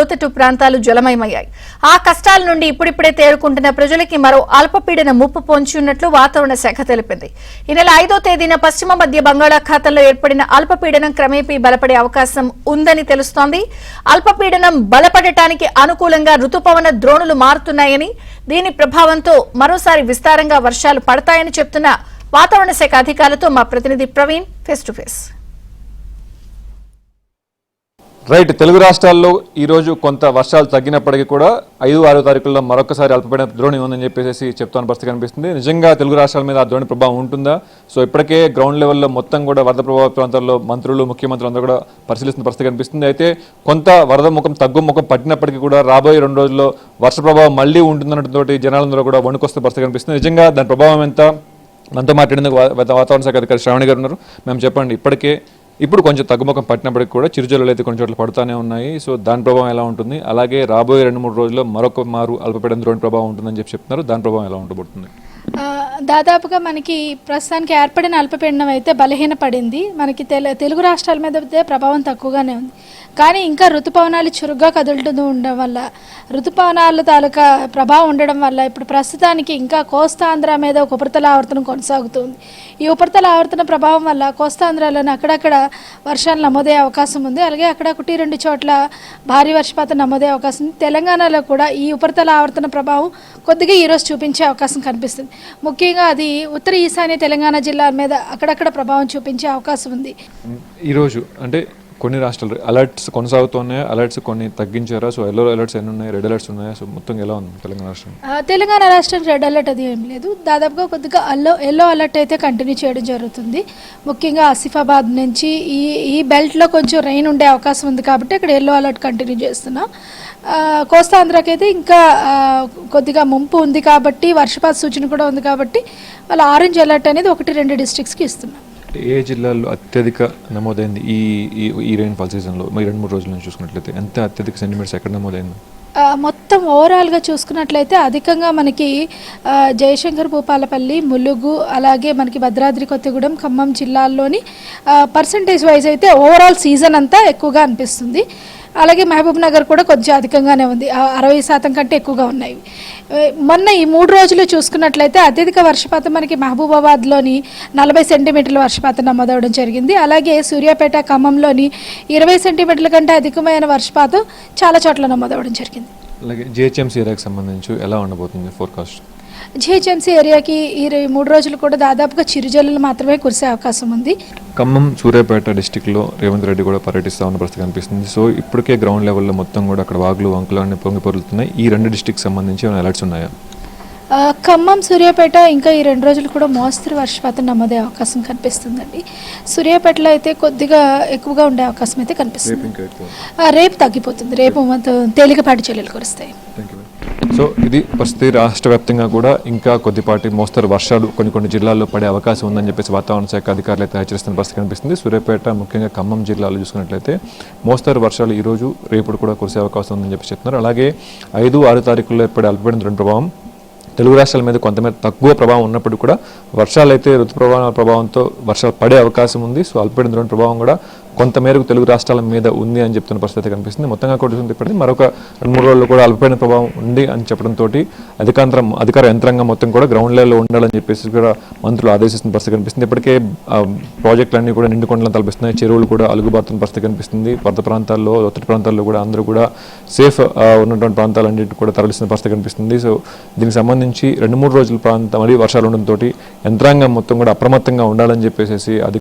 లోతట్టు ప్రాంతాలు జలమయమయ్యాయి. ఆ కష్టాల నుండి ఇప్పుడిప్పుడే తేరుకుంటున్న ప్రజలకి మరో అల్పపీడన ముప్పు పొంచి ఉన్నట్లు వాతావరణ శాఖ తెలిపింది. ఈ నెల 5వ తేదీన పశ్చిమ మధ్య బంగాళాఖాతంలో ఏర్పడిన అల్పపీడనం క్రమేపీ బలపడే అవకాశం ఉందని తెలుస్తోంది. అల్పపీడనం బలపడటానికి అనుకూలంగా రుతుపవన ద్రోణులు మారుతున్నాయని, దీని ప్రభావంతో మరోసారి విస్తారంగా వర్షాలు పడతాయని చెప్తున్న వాతావరణ శాఖ అధికారులతో మా ప్రతినిధి Praveen face to face. Right, Telugu రాష్ట్రాల్లో ఈరోజు కొంత వర్షాలు తగ్గినప్పటికీ కూడా 5-6 తారీఖుల్లో మరొకసారి అల్పపీడన ద్రోణి ఉందని చెప్పేసి చెప్తున్న పరిస్థితి కనిపిస్తుంది. నిజంగా తెలుగు రాష్ట్రాల మీద ఆ ద్రోణి ప్రభావం ఉంటుందా? సో ఇప్పటికే గ్రౌండ్ లెవెల్లో మొత్తం కూడా వరద ప్రభావిత ప్రాంతాల్లో మంత్రులు, ముఖ్యమంత్రులు అందరూ కూడా పరిశీలిస్తున్న పరిస్థితి కనిపిస్తుంది. అయితే కొంత వరద ముఖం తగ్గుముఖం పట్టినప్పటికీ కూడా రాబోయే 2 రోజుల్లో వర్ష ప్రభావం మళ్లీ ఉంటుందన్నటువంటి జనాలందరూ కూడా వణుకొస్తున్న పరిస్థితి కనిపిస్తుంది. నిజంగా దాని ప్రభావం ఎంత? మనతో మాట్లాడేందుకు వాతావరణ శాఖ అధికారి శ్రావణి గారు ఉన్నారు. మేము చెప్పండి, ఇప్పుడు కొంచెం తగ్గుముఖం పట్టినప్పటికీ కూడా చిరుజల్లులు అయితే కొన్ని చోట్ల పడుతూనే ఉన్నాయి. సో దాని ప్రభావం ఎలా ఉంటుంది? అలాగే రాబోయే 2-3 రోజుల్లో మరొక మారు అల్పపీడన ద్రోణి ప్రభావం ఉంటుందని చెప్తున్నారు. దాని ప్రభావం ఎలా ఉండబోతుంది? దాదాపుగా మనకి ప్రస్తుతానికి ఏర్పడిన అల్పపీడనం అయితే బలహీనపడింది. మనకి తెలుగు రాష్ట్రాల మీద అయితే ప్రభావం తక్కువగానే ఉంది. కానీ ఇంకా ఋతుపవనాలు చురుగ్గా కదులుతూ ఉండడం వల్ల, ఋతుపవనాల తాలూకా ప్రభావం ఉండడం వల్ల ఇప్పుడు ప్రస్తుతానికి ఇంకా కోస్తాంధ్ర మీద ఒక ఉపరితల ఆవర్తనం కొనసాగుతుంది. ఈ ఉపరితల ఆవర్తన ప్రభావం వల్ల కోస్తాంధ్రలోని అక్కడక్కడ వర్షాలు నమోదయ్యే అవకాశం ఉంది. అలాగే అక్కడ 1-2 చోట్ల భారీ వర్షపాతం నమోదయ్యే అవకాశం ఉంది. తెలంగాణలో కూడా ఈ ఉపరితల ఆవర్తన ప్రభావం కొద్దిగా ఈరోజు చూపించే అవకాశం కనిపిస్తుంది. ముఖ్యంగా అది ఉత్తర ఈశాన్య తెలంగాణ జిల్లాల మీద అక్కడక్కడ ప్రభావం చూపించే అవకాశం ఉంది. ఈరోజు అంటే కొన్ని రాష్ట్రాలు అలర్ట్స్ కొనసాగుతున్నాయి, అలర్ట్స్ కొన్ని తగ్గించారా? సో ఎల్లో అలర్ట్స్ ఎన్ని ఉన్నాయి, రెడ్ అలర్ట్స్ ఉన్నాయా? సో మొత్తం ఎలా ఉంది తెలంగాణ రాష్ట్రం? తెలంగాణ రాష్ట్రం రెడ్ అలర్ట్ అది ఏం లేదు. దాదాపుగా కొద్దిగా ఎల్లో అలర్ట్ అయితే కంటిన్యూ చేయడం జరుగుతుంది. ముఖ్యంగా ఆసిఫాబాద్ నుంచి ఈ బెల్ట్లో కొంచెం రెయిన్ ఉండే అవకాశం ఉంది కాబట్టి అక్కడ ఎల్లో అలర్ట్ కంటిన్యూ చేస్తున్నాం. కోస్తాంధ్రకైతే ఇంకా కొద్దిగా ముంపు ఉంది కాబట్టి, వర్షపాత సూచన కూడా ఉంది కాబట్టి వాళ్ళ ఆరెంజ్ అలర్ట్ అనేది 1-2 డిస్ట్రిక్ట్స్కి ఇస్తున్నాం. ఏ జిల్లాలో అత్యధిక నమోదైంది ఈ రెయిన్ఫాల్ సీజన్లో? మరి 2-3 రోజుల నుంచి చూసుకున్నట్లయితే ఎంత అత్యధిక సెంటీమీటర్స్ ఎక్కడ నమోదైంది? మొత్తం ఓవరాల్గా చూసుకున్నట్లయితే అధికంగా మనకి జయశంకర్, భూపాలపల్లి, ములుగు, అలాగే మనకి భద్రాద్రి కొత్తగూడెం, ఖమ్మం జిల్లాల్లోని పర్సంటేజ్ వైజ్ అయితే ఓవరాల్ సీజన్ అంతా ఎక్కువగా అనిపిస్తుంది. అలాగే మహబూబ్ నగర్ కూడా కొంచెం అధికంగానే ఉంది, 60% కంటే ఎక్కువగా ఉన్నాయి. మొన్న ఈ 3 రోజులు చూసుకున్నట్లయితే అత్యధిక వర్షపాతం మనకి మహబూబాబాద్లోని 40 సెంటీమీటర్ల వర్షపాతం నమోదవడం జరిగింది. అలాగే సూర్యాపేట, ఖమ్మంలోని 20 సెంటీమీటర్ల కంటే అధికమైన వర్షపాతం చాలా చోట్ల నమోదవడం జరిగింది. అలాగే జిహెచ్ఎంసీ ఏరియాకి సంబంధించి ఎలా ఉండబోతుంది ఫోర్కాస్ట్? జిహెచ్ఎంసీ ఏరియాకి ఈ 3 రోజులు కూడా దాదాపుగా చిరుజల్లులు మాత్రమే కురిసే అవకాశం ఉంది. ఖమ్మం, సూర్యాపేట డిస్టిక్లో రేవంత్ రెడ్డి కూడా పర్యటిస్తూ ఉన్న పరిస్థితి కనిపిస్తుంది. సో ఇప్పటికే గ్రౌండ్ లెవెల్లో మొత్తం కూడా అక్కడ వాగులు, వంకలు అన్ని పొంగి పొరులుతున్నాయి. ఈ 2 డిస్టిక్ సంబంధించి ఏమైనా అలర్ట్స్ ఉన్నాయా? ఖమ్మం, సూర్యాపేట ఇంకా ఈ 2 రోజులు కూడా మోస్తరు వర్షపాతం నమోదయ్యే అవకాశం కనిపిస్తుందండి. సూర్యాపేటలో అయితే కొద్దిగా ఎక్కువగా ఉండే అవకాశం అయితే కనిపిస్తుంది. రేపు తగ్గిపోతుంది. రేపు మొత్తం తేలికపాటి చర్యలు కురుస్తాయి. సో ఇది పరిస్థితి. రాష్ట్ర వ్యాప్తంగా కూడా ఇంకా కొద్దిపాటి మోస్తరు వర్షాలు కొన్ని జిల్లాల్లో పడే అవకాశం ఉందని చెప్పేసి వాతావరణ శాఖ అధికారులు అయితే హెచ్చరిస్తున్న పరిస్థితి కనిపిస్తుంది. సూర్యాపేట, ముఖ్యంగా ఖమ్మం జిల్లాలో చూసుకున్నట్లయితే మోస్తరు వర్షాలు ఈరోజు, రేపు కూడా కురిసే అవకాశం ఉందని చెప్పి చెప్తున్నారు. అలాగే 5-6 తారీఖుల్లో ఏర్పడే అల్పపీడన ద్రోణి ప్రభావం తెలుగు రాష్ట్రాల మీద కొంతమేర తక్కువ ప్రభావం ఉన్నప్పుడు కూడా వర్షాలు అయితే ప్రభావంతో వర్షాలు పడే అవకాశం ఉంది. సో అల్పపీడన ద్రోణి ప్రభావం కూడా కొంతమేరకు తెలుగు రాష్ట్రాల మీద ఉంది అని చెప్తున్న పరిస్థితి కనిపిస్తుంది. మొత్తంగా కూడా ఇప్పటికీ మరొక 2-3 రోజుల్లో కూడా అల్పపీడన ప్రభావం ఉంది అని చెప్పడంతో అధికార యంత్రాంగం మొత్తం కూడా గ్రౌండ్ లెవెల్లో ఉండాలని చెప్పేసి కూడా మంత్రులు ఆదేశిస్తున్న పరిస్థితి కనిపిస్తుంది. ఇప్పటికే ప్రాజెక్టులన్నీ కూడా నిండుకొండలను తలపిస్తున్నాయి, చెరువులు కూడా అలుగుబారుతున్న పరిస్థితి కనిపిస్తుంది. వరద ప్రాంతాల్లో, ఒత్తిడి ప్రాంతాల్లో కూడా అందరూ కూడా సేఫ్ ఉన్నటువంటి ప్రాంతాలన్నింటి కూడా తరలిస్తున్న పరిస్థితి కనిపిస్తుంది. సో దీనికి సంబంధించి 2-3 రోజుల ప్రాంతం మరియు వర్షాలు ఉండడంతో యంత్రాంగం మొత్తం కూడా అప్రమత్తంగా ఉండాలని చెప్పేసి